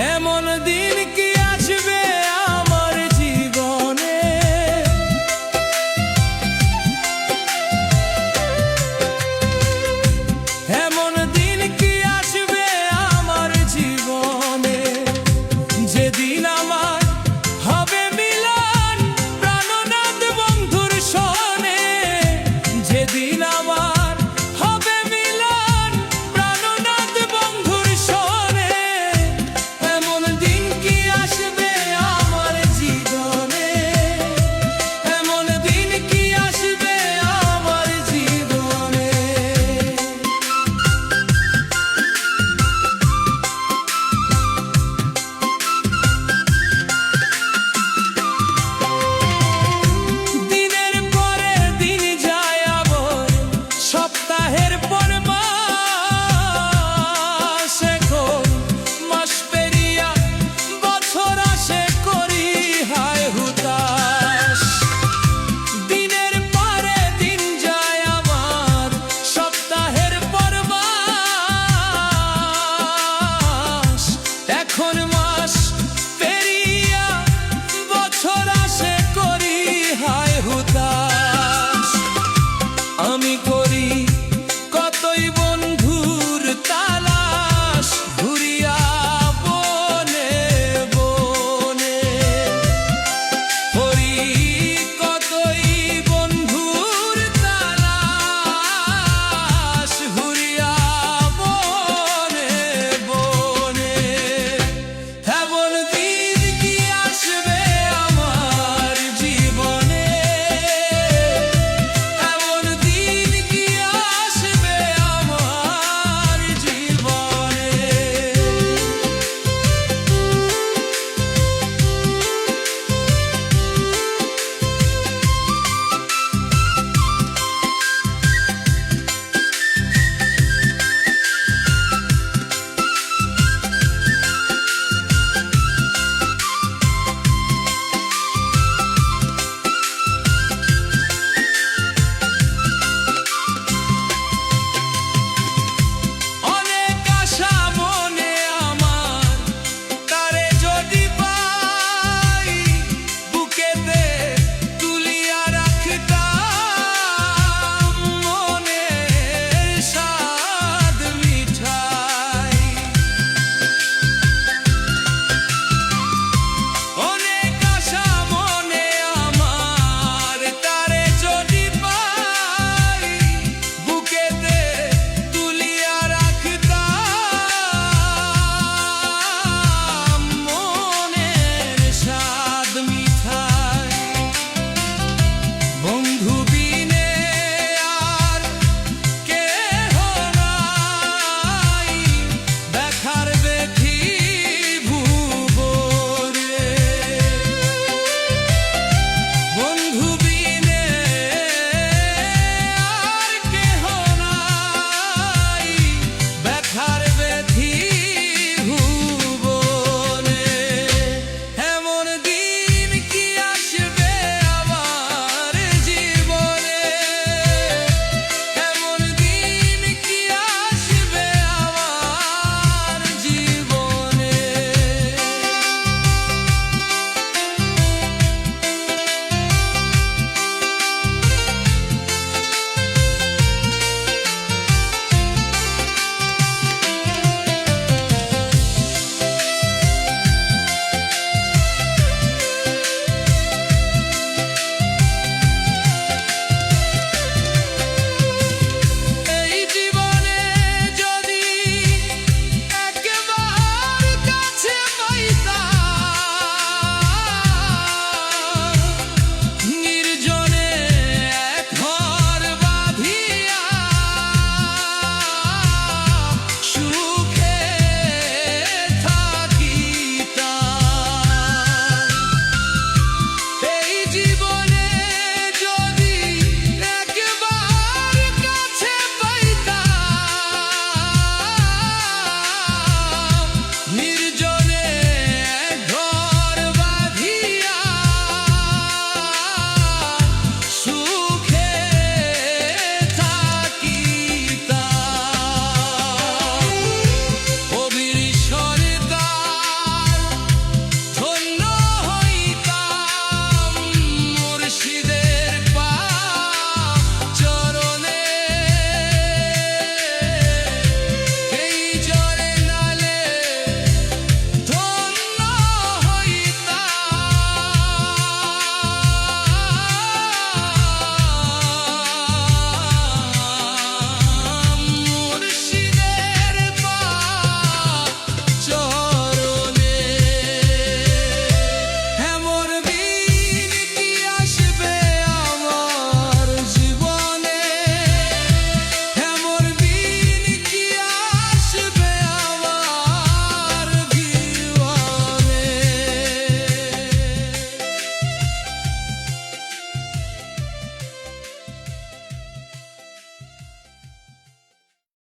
এমন দিন কি আসবে আমার জীবনে, এমন দিন কি আসবে আমার জীবনে, যেদিন আমার হবে মিলন প্রাণনাথ বন্ধুর সনে, যেদিন আমার হবে মিলন প্রাণনাথ বন্ধুর সনে। এমন দিন কি আসবে আমার জীবনে, এমন দিন কি আসবে আমার জীবনে। দিনের পরে দিন যায় আবার, সপ্তাহের পর মাস, এখন মাস পেরিয়া বছর আসে করি হায় হুতাশ। দিনের পরে দিন যায় আমার, সপ্তাহের পর মাস, এখন